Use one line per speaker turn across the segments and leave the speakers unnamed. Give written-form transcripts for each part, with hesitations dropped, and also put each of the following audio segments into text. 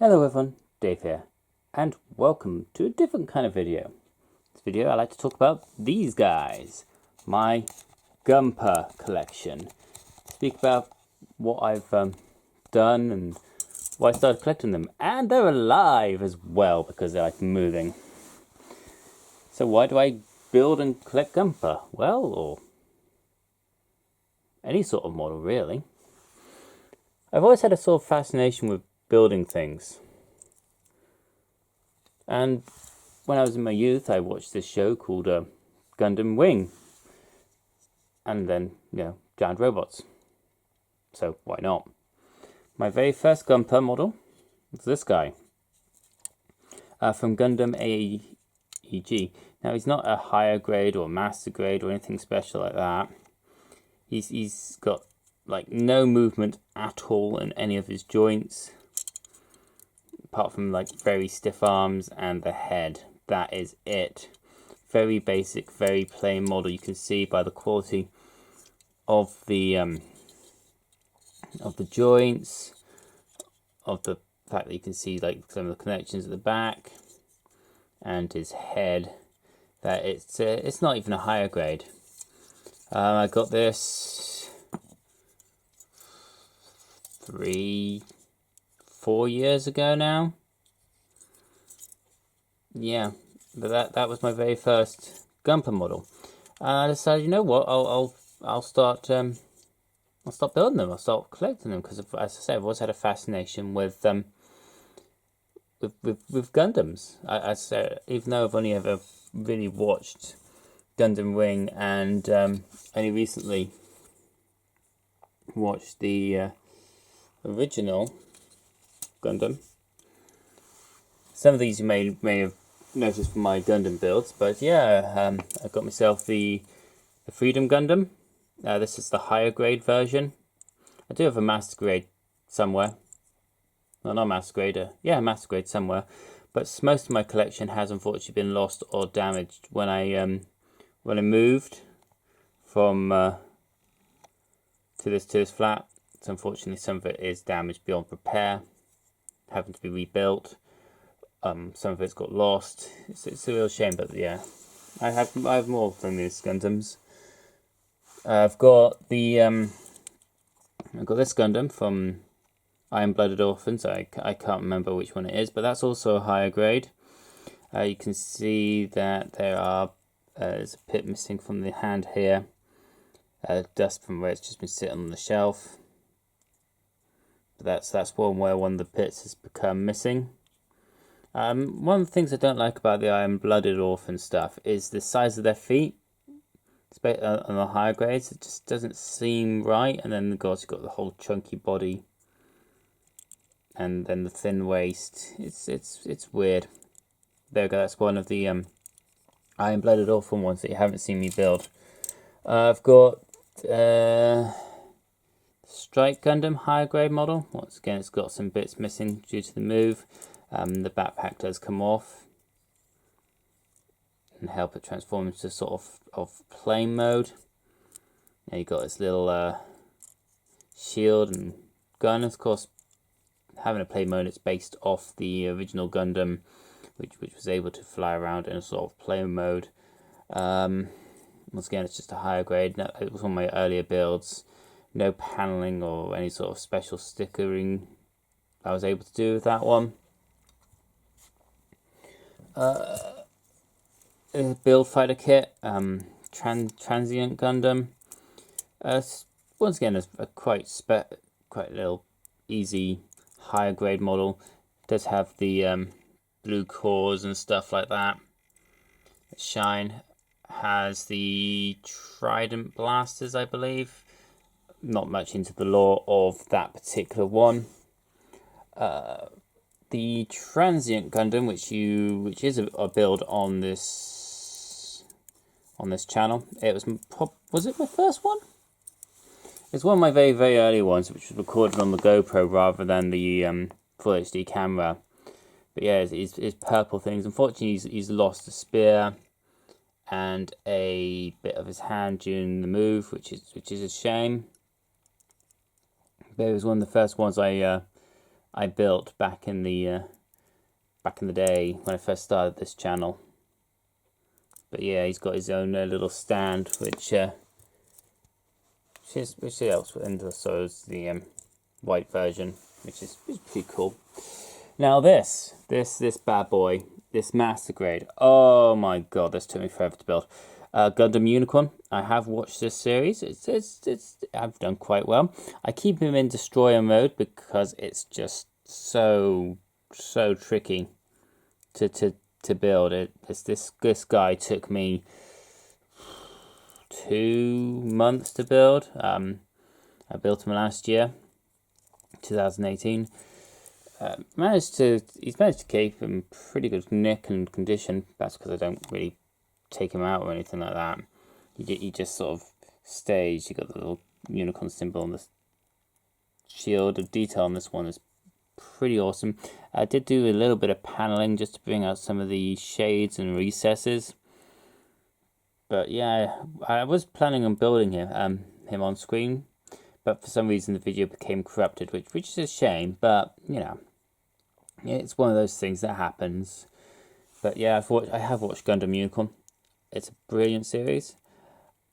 Hello everyone, Dave here, and welcome to a different kind of video. This video I like to talk about these guys, my Gunpla collection. Speak about what I've done and why I started collecting them, and they're alive as well because they're like moving. So why do I build and collect Gunpla? Well, or any sort of model really. I've always had a sort of fascination with building things. And when I was in my youth, I watched this show called Gundam Wing. And then, giant robots. So why not? My very first Gunpla model was this guy. From Gundam AEG. Now, he's not a higher grade or master grade or anything special like that. He's got like no movement at all in any of his joints, apart from like very stiff arms and the head. That is it. Very basic, very plain model. You can see by the quality of the joints, of the fact that you can see like some of the connections at the back and his head, that it's not even a higher grade. I got this 3-4 years ago now. Yeah, but that was my very first Gunpla model. I decided, you know what, I'll start building them. I'll start collecting them because, as I said, I've always had a fascination with Gundams. I said, even though I've only ever really watched Gundam Wing and only recently watched the original Gundam. Some of these you may have noticed from my Gundam builds, but yeah, I got myself the Freedom Gundam. This is the higher grade version. I do have a master grade somewhere. No, not master grade. Yeah, master grade somewhere. But most of my collection has unfortunately been lost or damaged when I moved from to this flat. So unfortunately, some of it is damaged beyond repair, having to be rebuilt. Some of it's got lost. It's a real shame, but yeah, I have more from these Gundams. I've got this Gundam from Iron-Blooded Orphans. I can't remember which one it is, but that's also a higher grade. You can see that there's a pit missing from the hand here. Dust from where it's just been sitting on the shelf. But that's one where one of the pits has become missing. One of the things I don't like about the Iron-Blooded Orphan stuff is the size of their feet. On the higher grades, it just doesn't seem right. And then, of course, you've got the whole chunky body, and then the thin waist. It's weird. There we go. That's one of the Iron-Blooded Orphan ones that you haven't seen me build. I've got Strike Gundam higher grade model. Once again, it's got some bits missing due to the move. The backpack does come off and help it transform into sort of plane mode. Now you've got this little shield and gun. Of course, having a plane mode, it's based off the original Gundam, which was able to fly around in a sort of plane mode. Once again, it's just a higher grade. It was one of my earlier builds. No paneling or any sort of special stickering I was able to do with that one. Build fighter kit, Transient Gundam. Once again, it's a quite little easy higher grade model. It does have the blue cores and stuff like that. Shine has the Trident blasters, I believe. Not much into the lore of that particular one. The Transient Gundam, which is a build on this channel. It was it my first one? It's one of my very, very early ones, which was recorded on the GoPro rather than the full HD camera. But yeah, it's purple things. Unfortunately, he's lost a spear and a bit of his hand during the move, which is a shame. But it was one of the first ones I I built back in the day when I first started this channel. But yeah, he's got his own little stand, which helps with, and also is the white version, which is pretty cool. Now this bad boy, this master grade. Oh my god, this took me forever to build. Gundam Unicorn. I have watched this series. I've done quite well. I keep him in destroyer mode because it's just so tricky to build it. This guy took me 2 months to build. I built him last year, 2018. He's managed to keep him pretty good nick and condition. That's because I don't really take him out or anything like that. He just sort of stays. You got the little unicorn symbol on the shield. The detail on this one is pretty awesome. I did do a little bit of paneling just to bring out some of the shades and recesses. But yeah, I was planning on building him on screen, but for some reason the video became corrupted, which is a shame. But you know, it's one of those things that happens. But yeah, I have watched Gundam Unicorn. It's a brilliant series.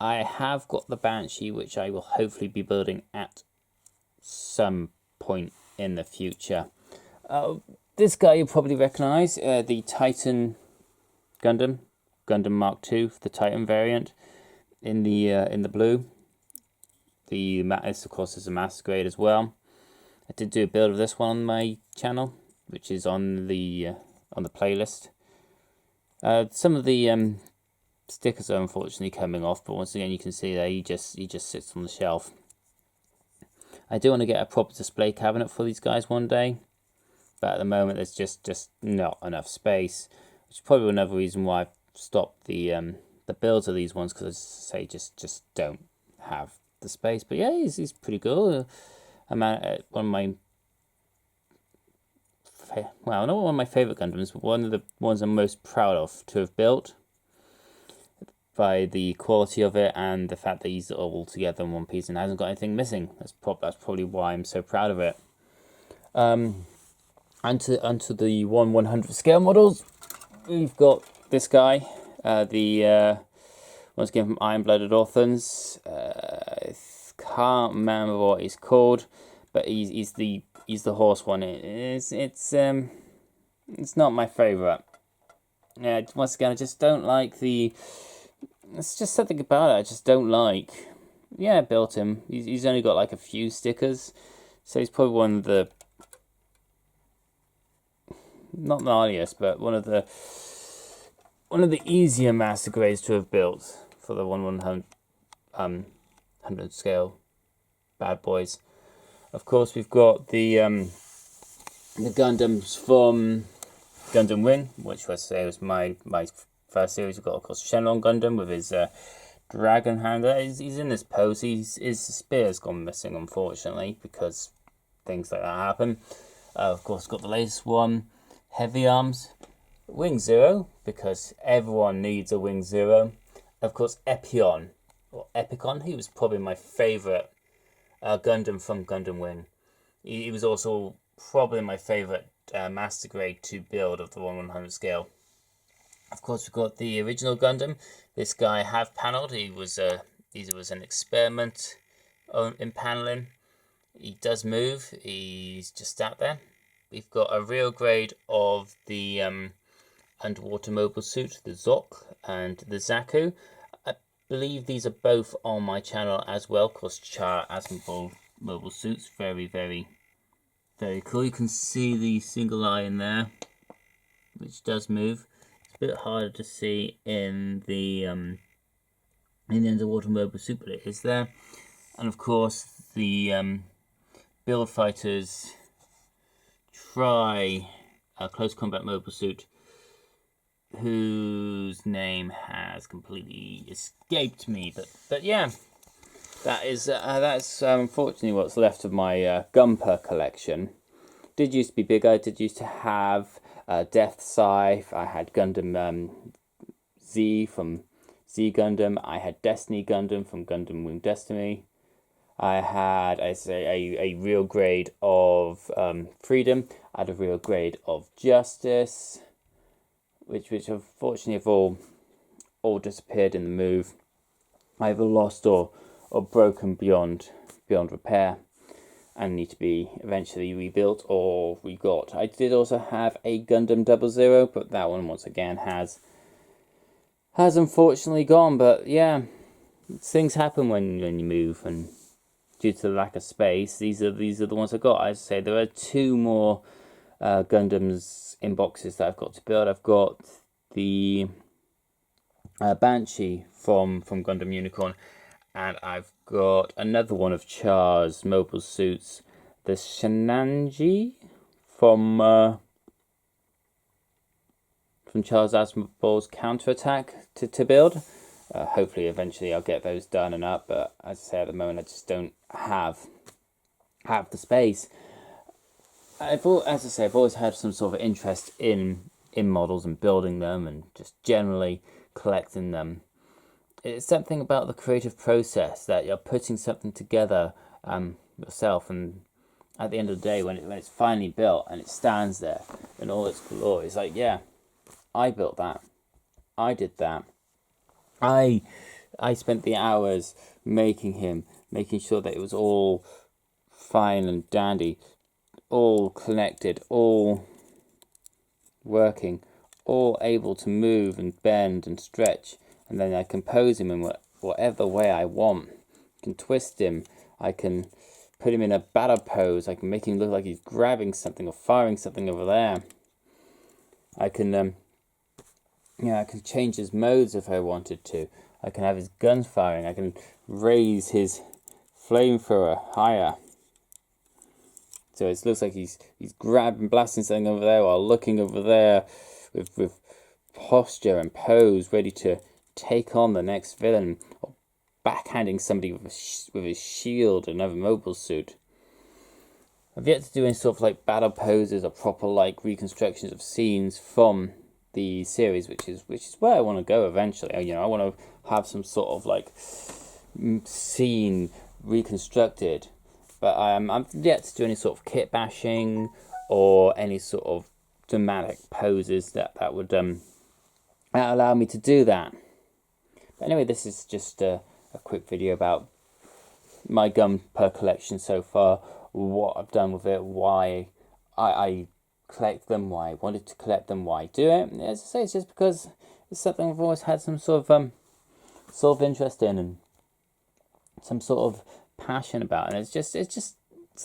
I have got the Banshee, which I will hopefully be building at some point in the future. This guy you probably recognise, the Titan Gundam Mark II, the Titan variant, in the blue. This of course is a master grade as well. I did do a build of this one on my channel, which is on the playlist. Some of the stickers are unfortunately coming off, but once again you can see there he just sits on the shelf. I do want to get a proper display cabinet for these guys one day, but at the moment there's just not enough space, which is probably another reason why I've stopped the builds of these ones, because as I say, just don't have the space. But yeah, he's pretty good. One of my not one of my favourite Gundams, but one of the ones I'm most proud of to have built, by the quality of it and the fact that he's all together in one piece and hasn't got anything missing. That's probably why I'm so proud of it. Onto the 1/100 scale models. We've got this guy, once again from Iron Blooded Orphans. I can't remember what he's called, but he's the horse one. It's not my favourite. Yeah, once again, I just don't like the. It's just something about it I just don't like. Yeah, I built him. He's only got like a few stickers, so he's probably one of the, not the earliest, but one of the easier master grades to have built for the 1/100 scale bad boys. Of course, we've got the Gundams from Gundam Wing, which was my first series. We've got, of course, Shenlong Gundam with his dragon handler. He's in this pose. His spear's gone missing, unfortunately, because things like that happen. Of course, got the latest one, Heavy Arms, Wing Zero, because everyone needs a Wing Zero. Of course, Epicon. He was probably my favourite Gundam from Gundam Wing. He was also probably my favourite master grade to build of the 1/100 scale. Of course, we've got the original Gundam. This guy I have panelled. He was an experiment in paneling. He does move. He's just out there. We've got a real grade of the underwater mobile suit, the Zok and the Zaku. I believe these are both on my channel as well. Of course, Char Asmobile mobile suits, very, very, very cool. You can see the single eye in there, which does move. A bit harder to see in the underwater mobile suit, but it is there. And of course, the Build Fighters Try close combat mobile suit, whose name has completely escaped me. But yeah, that's unfortunately what's left of my Gunpla collection. Did used to be bigger. Did used to have Death Scythe. I had Gundam Z from Z Gundam. I had Destiny Gundam from Gundam Wing Destiny. I had, I say, a real grade of freedom. I had a real grade of justice, which unfortunately have all disappeared in the move, either lost or broken beyond repair, and need to be eventually rebuilt or regot. I did also have a Gundam 00, but that one once again has unfortunately gone. But yeah, things happen when you move, and due to the lack of space, these are the ones I got. As I say, there are two more Gundams in boxes that I've got to build. I've got the Banshee from Gundam Unicorn, and I've got another one of Char's mobile suits, the Shenanji from Char's Asimov counterattack to build. Hopefully, eventually, I'll get those done and up. But as I say, at the moment, I just don't have the space. As I say, I've always had some sort of interest in models and building them, and just generally collecting them. It's something about the creative process that you're putting something together yourself, and at the end of the day, when it's finally built and it stands there in all its glory, it's like, yeah, I built that, I did that, I spent the hours making him, making sure that it was all fine and dandy, all connected, all working, all able to move and bend and stretch. And then I can pose him in whatever way I want. I can twist him. I can put him in a battle pose. I can make him look like he's grabbing something or firing something over there. I can, I can change his modes if I wanted to. I can have his guns firing. I can raise his flamethrower higher, so it looks like he's grabbing, blasting something over there while looking over there with posture and pose, ready to take on the next villain, or backhanding somebody with his shield, another mobile suit. I've yet to do any sort of like battle poses or proper like reconstructions of scenes from the series, which is where I want to go eventually. I want to have some sort of like scene reconstructed, but I'm yet to do any sort of kit bashing or any sort of dramatic poses that would allow me to do that. But anyway, this is just a quick video about my Gunpla collection so far, what I've done with it, why I collect them, why I wanted to collect them, why I do it. And as I say, it's just because it's something I've always had some sort of interest in and some sort of passion about, and it's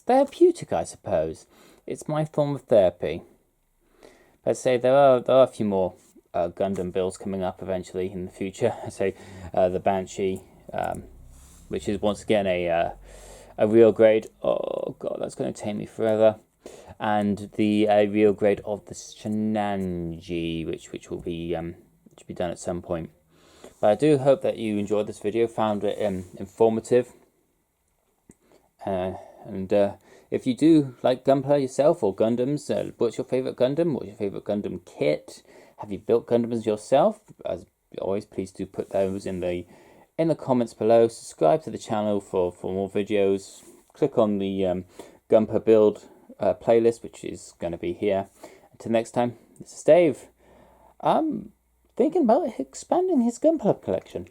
therapeutic, I suppose. It's my form of therapy. But I say there are a few more Gundam builds coming up eventually in the future. I say the Banshee, which is once again a real grade. Oh god, that's going to take me forever. And the real grade of the Shenanji, which will be done at some point. But I do hope that you enjoyed this video, found it informative. And if you do like Gunpla yourself or Gundams, what's your favourite Gundam? What's your favourite Gundam kit? Have you built Gundams yourself? As always, please do put those in the comments below. Subscribe to the channel for more videos. Click on the Gunpla build playlist, which is going to be here. Until next time, this is Dave. I'm thinking about expanding his Gunpla collection.